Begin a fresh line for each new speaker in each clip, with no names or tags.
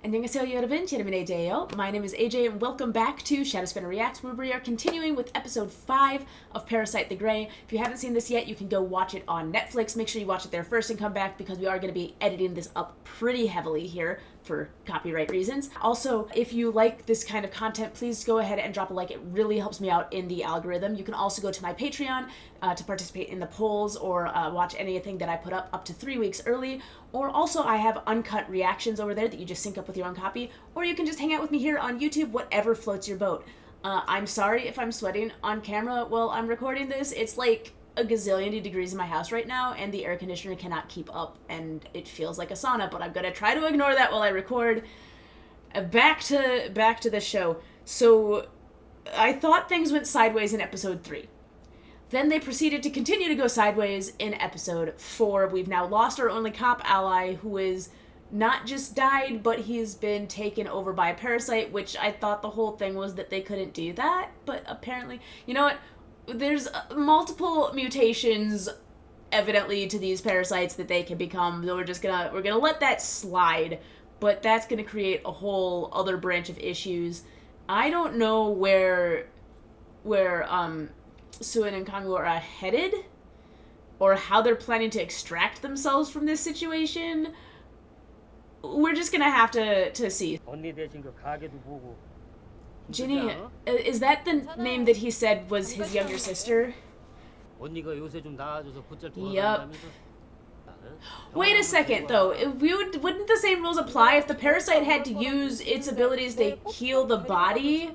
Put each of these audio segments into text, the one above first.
안녕하세요 여러분, 제레민의 AJ예요. My name is AJ and welcome back to Shadow Spinner Reacts, where we are continuing with episode 5 of Parasite the Grey. If you haven't seen this yet, you can go watch it on Netflix. Make sure you watch it there first and come back because we are going to be editing this up pretty heavily here for copyright reasons. Also, if you like this kind of content, please go ahead and drop a like. It really helps me out in the algorithm. You can also go to my Patreon to participate in the polls or watch anything that I put up to 3 weeks early. Or also, I have uncut reactions over there that you just sync up with your own copy. Or you can just hang out with me here on YouTube, whatever floats your boat. I'm sorry if I'm sweating on camera while I'm recording this. It's like a gazillion degrees in my house right now, and the air conditioner cannot keep up, and it feels like a sauna, but I'm gonna try to ignore that while I record. Back to the show. So, I thought things went sideways in episode 3. Then they proceeded to continue to go sideways in episode 4. We've now lost our only cop ally, who is not just died, but he's been taken over by a parasite, which I thought the whole thing was that they couldn't do that, but apparently, you know what? There's multiple mutations, evidently, to these parasites that they can become. So we're gonna let that slide, but that's gonna create a whole other branch of issues. I don't know where Suin and Kangwoo are headed, or how they're planning to extract themselves from this situation. We're just gonna have to see. Ginny, is that the name that he said was his younger sister? Yup. Wait a second, though. Wouldn't the same rules apply if the parasite had to use its abilities to heal the body?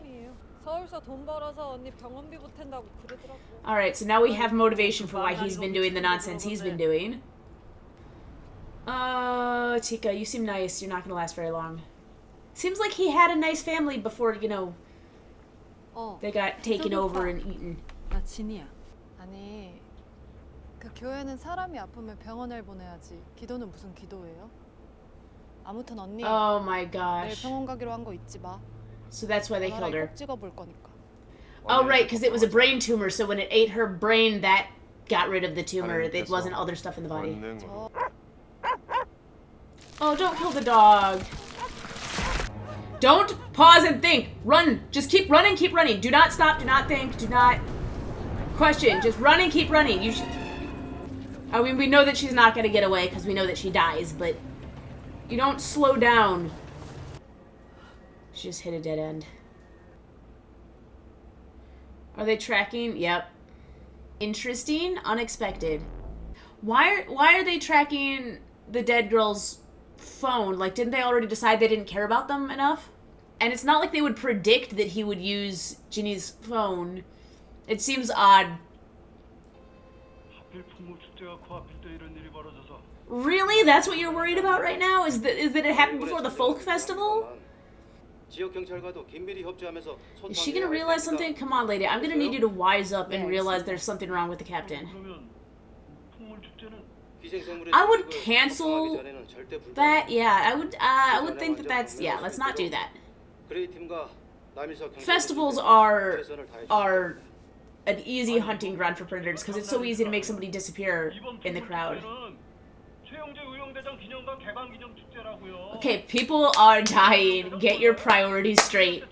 Alright, so now we have motivation for why he's been doing the nonsense he's been doing. Chica, you seem nice. You're not gonna last very long. Seems like he had a nice family before, you know, they got taken over and eaten.
나 진이야. 아니, 그 교회는 사람이 아프면 병원을 보내야지. 기도는 무슨 기도예요? 아무튼 언니.
Oh my gosh.
내일 병원 가기로 한 거 잊지 마.
So that's why they killed her.
꼭 찍어볼 거니까.
Oh right, because it was a brain tumor, so when it ate her brain, that got rid of the tumor. It wasn't other stuff in the body. Oh, don't kill the dog. Don't pause and think. Run. Just keep running, keep running. Do not stop, do not think, do not question. Just run and keep running. You should... I mean, we know that she's not going to get away because we know that she dies, but you don't slow down. She just hit a dead end. Are they tracking? Yep. Interesting. Unexpected. Why are they tracking the dead girl's phone? Like, didn't they already decide they didn't care about them enough? And it's not like they would predict that he would use Ginny's phone. It seems odd. Really? That's what you're worried about right now? Is that it happened before the folk festival? Is she gonna realize something? Come on, lady. I'm gonna need you to wise up and realize there's something wrong with the captain. I would cancel that. Yeah, I would think that that's... Yeah, let's not do that. Festivals are an easy hunting ground for predators because it's so easy to make somebody disappear in the crowd. Okay, people are dying. Get your priorities straight.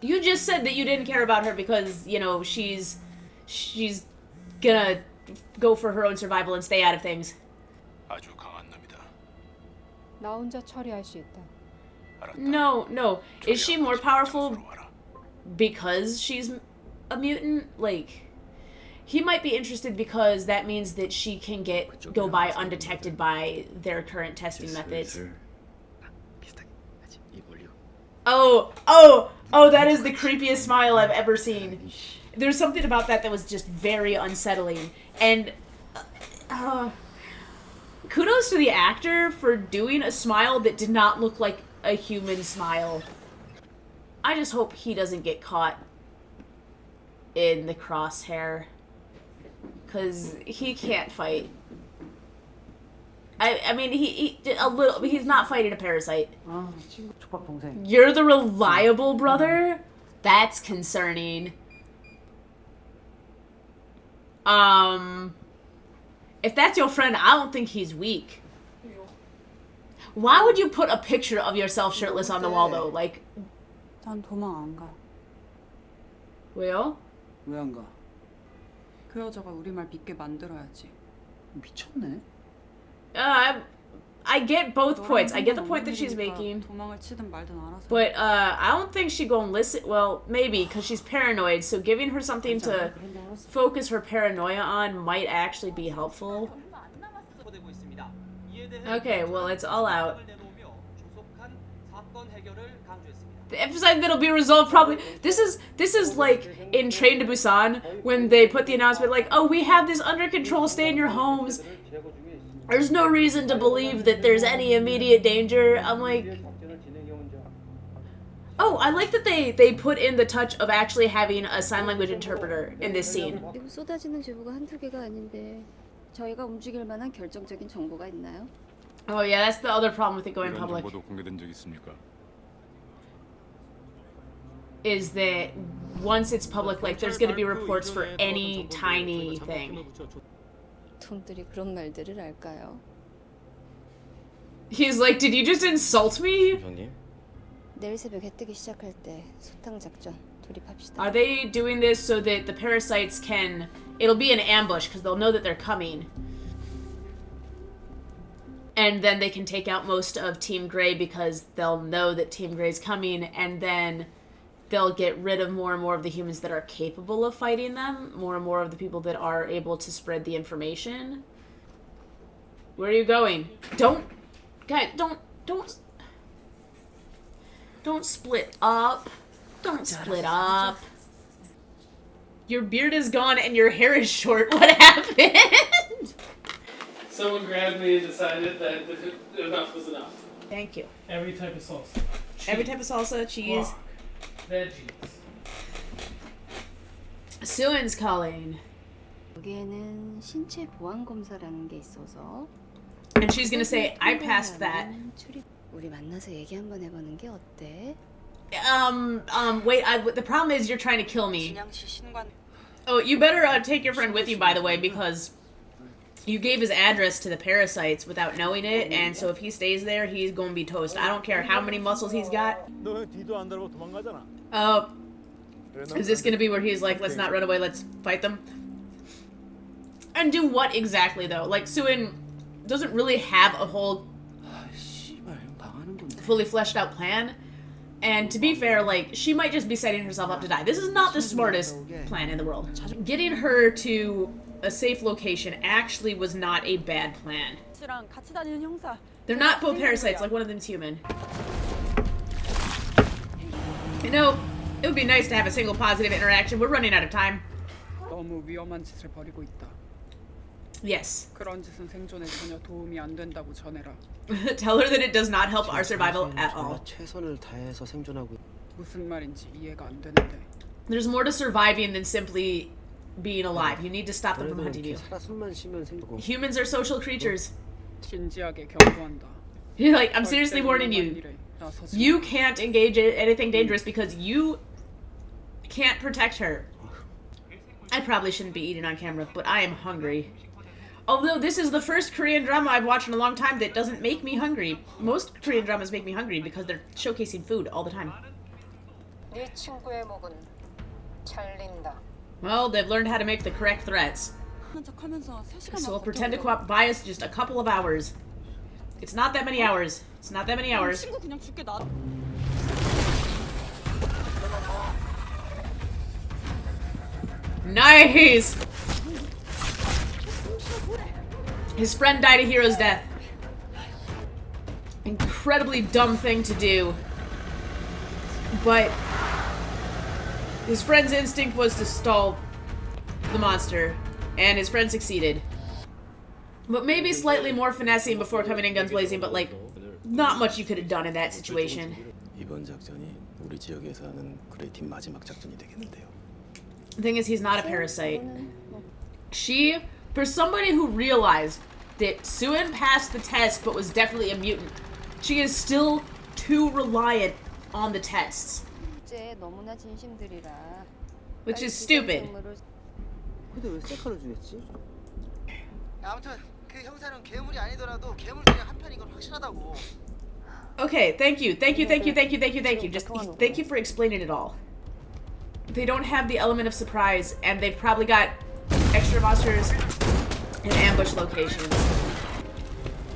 You just said that you didn't care about her because, you know, she's gonna go for her own survival and stay out of things.
나 혼자 처리할 수 있다.
No. Is she more powerful because she's a mutant? Like, he might be interested because that means that she can go by undetected by their current testing methods. Oh, that is the creepiest smile I've ever seen. There's something about that was just very unsettling. And kudos to the actor for doing a smile that did not look like a human smile. I just hope he doesn't get caught in the crosshair. Because he can't fight. I mean, he's not fighting a parasite. You're the reliable brother? That's concerning. If that's your friend, I don't think he's weak. Why would you put a picture of yourself shirtless on the wall, though? Like,
난 도망 안 가.
왜요?
왜 안 가? 그 여자가 우리 말 믿게 만들어야지. 미쳤네.
I get both points. I get the point that she's making.
도망을 치든 말든 알아서.
But I don't think she gonna listen. Well, maybe because she's paranoid. So giving her something to focus her paranoia on might actually be helpful. Okay, well, it's all out. The emphasize that'll be resolved probably. This is like in Train to Busan when they put the announcement like, oh, we have this under control. Stay in your homes. There's no reason to believe that there's any immediate danger. I'm like, oh, I like that they put in the touch of actually having a sign language interpreter in this scene.
쏟아지는 제보가 한두 개가 아닌데 저희가 움직일 만한 결정적인 정보가 있나요?
Oh yeah, that's the other problem with it going
이런
public.
정보도 공개된 적 있습니까?
Is that once it's public, like there's gonna be reports for any tiny thing.
놈들이 그런 말들을 알까요?
He's like, did you just insult me?
형님?
내일 새벽 해 뜨기 시작할 때 소탕 작전 돌입합시다.
Are they doing this so that the parasites can... It'll be an ambush because they'll know that they're coming. And then they can take out most of Team Grey because they'll know that Team Grey's coming, and then they'll get rid of more and more of the humans that are capable of fighting them, more and more of the people that are able to spread the information. Where are you going? Guys, don't split up. Don't split up. Your beard is gone and your hair is short. What happened?
Someone grabbed me and decided that enough was enough.
Thank you.
Every type of salsa.
Every type of salsa, cheese.
Guac, veggies.
Suin's calling.
여기에는 신체 보안 검사라는 게 있어서.
And she's gonna say, I passed that.
우리 만나서 얘기 한번 해보는 게 어때?
Wait, the problem is you're trying to kill me. Oh, you better take your friend with you, by the way, because you gave his address to the parasites without knowing it, and so if he stays there, he's gonna be toast. I don't care how many muscles he's got. Oh, is this gonna be where he's like, let's not run away, let's fight them? And do what exactly, though? Like, Suin doesn't really have a whole fully fleshed out plan. And to be fair, like, she might just be setting herself up to die. This is not the smartest plan in the world. Getting her to a safe location actually was not a bad plan. They're not both parasites, like one of them's human. You know, it would be nice to have a single positive interaction. We're running out of time.
너무 위험한 짓을 벌이고 있다.
Yes.
그런 짓은 생존에 전혀 도움이 안 된다고 전해라.
Tell her that it does not help our survival at all.
최선을 다해서 생존하고.
무슨 말인지 이해가 안 되는데.
There's more to surviving than simply being alive. You need to stop them from hunting you.
숨만 쉬면 생기고.
Humans are social creatures.
진지하게 경고한다.
You're like, I'm seriously warning you. You can't engage in anything dangerous because you can't protect her. I probably shouldn't be eating on camera, but I am hungry. Although this is the first Korean drama I've watched in a long time that doesn't make me hungry. Most Korean dramas make me hungry because they're showcasing food all the time.
네 친구의 목은 잘린다.
Well, they've learned how to make the correct threats. So we'll pretend to buy us just a couple of hours. It's not that many hours. It's not that many hours. Nice! His friend died a hero's death. Incredibly dumb thing to do. But his friend's instinct was to stall the monster, and his friend succeeded. But maybe slightly more finessing before coming in guns blazing, but like, not much you could have done in that situation.
이번 작전이 우리 지역에서 하는 그레이 팀 마지막 작전이 되겠는데요.
The thing is, he's not a parasite. She, for somebody who realized that Suin passed the test but was definitely a mutant, she is still too reliant on the tests.
너무나 진심들이라.
Which is stupid.
근데 왜 셀카를 주겠지?
아무튼 그 형사는 괴물이 아니더라도 괴물 중에 한 편인 건 확실하다고.
Okay, thank you. Just thank you for explaining it all. They don't have the element of surprise, and they've probably got extra monsters in ambush locations.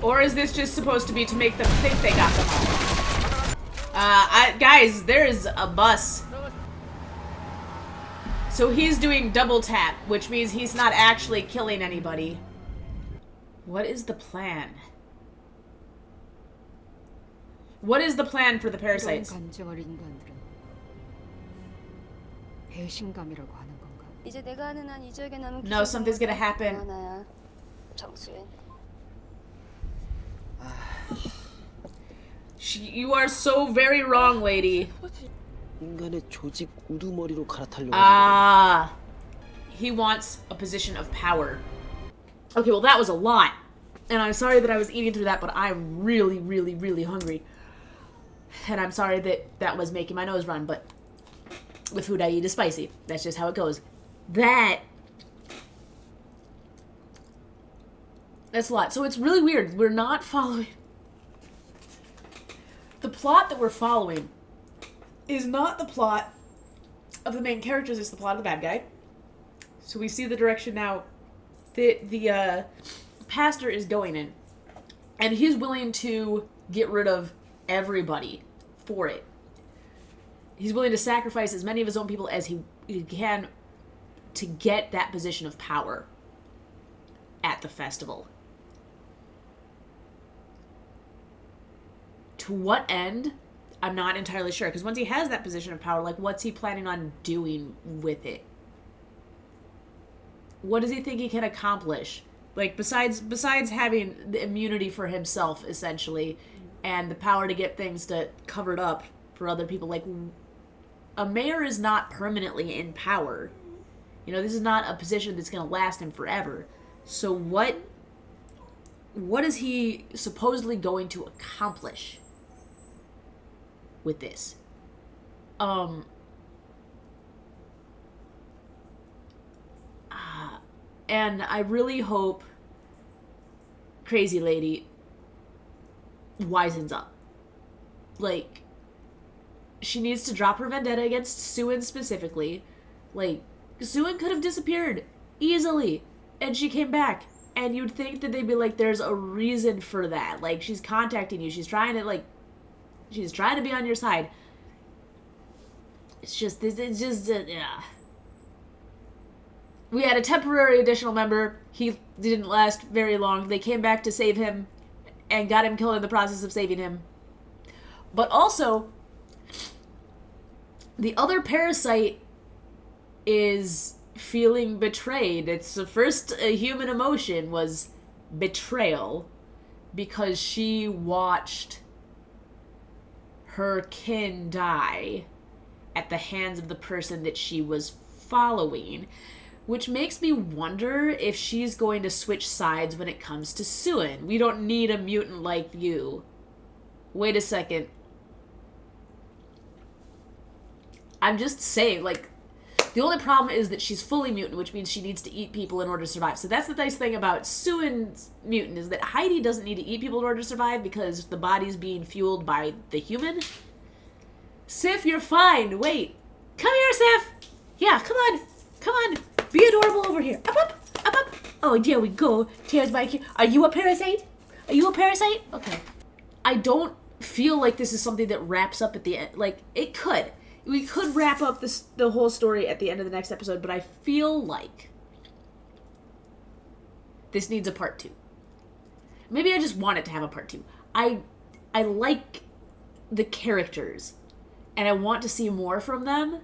Or is this just supposed to be to make them think they got them all? Guys, there is a bus. So he's doing double tap, which means he's not actually killing anybody. What is the plan? What is the plan for the parasites?
감정을 인간들은 배신감이라고 하는 건가? 이제 내가 아는 한 이 지역에 남은
No, something's gonna happen.
하나야. 정수인.
You are so very wrong, lady.
인간의 조직 우두머리로 갈아타려고
Ah. He wants a position of power. Okay, well that was a lot. And I'm sorry that I was eating through that, but I'm really, really, really hungry. And I'm sorry that that was making my nose run, but the food I eat is spicy. That's just how it goes. That's a lot. So it's really weird. We're not following... The plot that we're following is not the plot of the main characters, it's the plot of the bad guy. So we see the direction now that the pastor is going in. And he's willing to get rid of everybody for it. He's willing to sacrifice as many of his own people as he can to get that position of power at the festival. To what end? I'm not entirely sure, because once he has that position of power, like, what's he planning on doing with it? What does he think he can accomplish? Like, besides having the immunity for himself, essentially, and the power to get things covered up for other people, like, a mayor is not permanently in power. You know, this is not a position that's going to last him forever. So what is he supposedly going to accomplish with this? And I really hope Crazy Lady wisens up. Like, she needs to drop her vendetta against Suen specifically. Like, Suen could have disappeared easily, and she came back. And you'd think that they'd be like, there's a reason for that. Like, she's contacting you. She's trying to, like, she's trying to be on your side. It's just, yeah. We had a temporary additional member. He didn't last very long. They came back to save him and got him killed in the process of saving him. But also, the other parasite is feeling betrayed. It's the first human emotion was betrayal, because she watched her kin die at the hands of the person that she was following, which makes me wonder if she's going to switch sides when it comes to Suen. We don't need a mutant like you. Wait a second. I'm just saying, like, the only problem is that she's fully mutant, which means she needs to eat people in order to survive. So that's the nice thing about Suen's mutant, is that Heidi doesn't need to eat people in order to survive because the body's being fueled by the human. Sif, you're fine. Wait. Come here, Sif. Yeah, come on. Come on. Be adorable over here. Up, up, up, up. Oh, there we go. Here's my kid. Are you a parasite? Are you a parasite? Okay. I don't feel like this is something that wraps up at the end. Like, it could. We could wrap up the whole story at the end of the next episode, but I feel like this needs a part 2. Maybe I just want it to have a part 2. I like the characters, and I want to see more from them,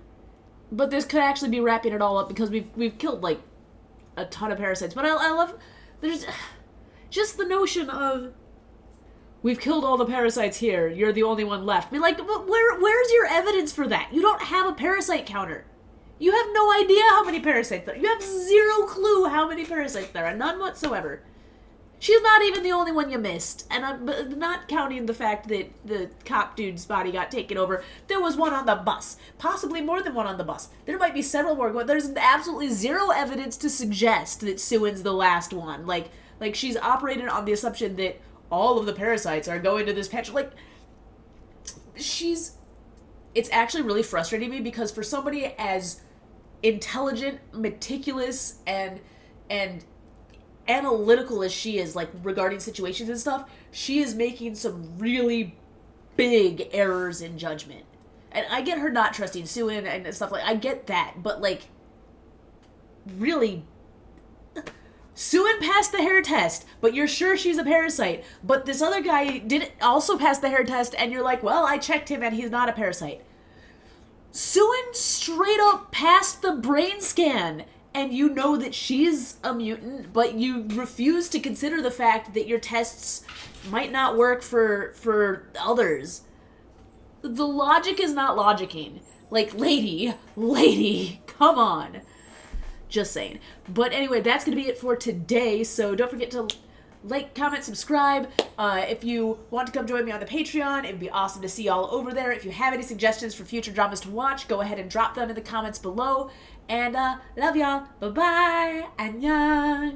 but this could actually be wrapping it all up, because we've killed, like, a ton of parasites. But I love, there's just the notion of, we've killed all the parasites here, you're the only one left. Be like, but where's your evidence for that? You don't have a parasite counter. You have no idea how many parasites there are. You have zero clue how many parasites there are. None whatsoever. She's not even the only one you missed. And I'm not counting the fact that the cop dude's body got taken over. There was one on the bus. Possibly more than one on the bus. There might be several more going. There's absolutely zero evidence to suggest that Suen's the last one. Like, Like, she's operating on the assumption that all of the parasites are going to this patch. Like, it's actually really frustrating me, because for somebody as intelligent, meticulous, and analytical as she is, like, regarding situations and stuff, she is making some really big errors in judgment. And I get her not trusting Suin and stuff like, I get that, but, like, really, Suin passed the hair test, but you're sure she's a parasite. But this other guy didn't also pass the hair test, and you're like, well, I checked him and he's not a parasite. Suin straight up passed the brain scan, and you know that she's a mutant, but you refuse to consider the fact that your tests might not work for others. The logic is not logicking. Like, lady, come on. Just saying. But anyway, that's going to be it for today, so don't forget to like, comment, subscribe. If you want to come join me on the Patreon, it would be awesome to see y'all over there. If you have any suggestions for future dramas to watch, go ahead and drop them in the comments below. And love y'all. Bye-bye. Annyeong.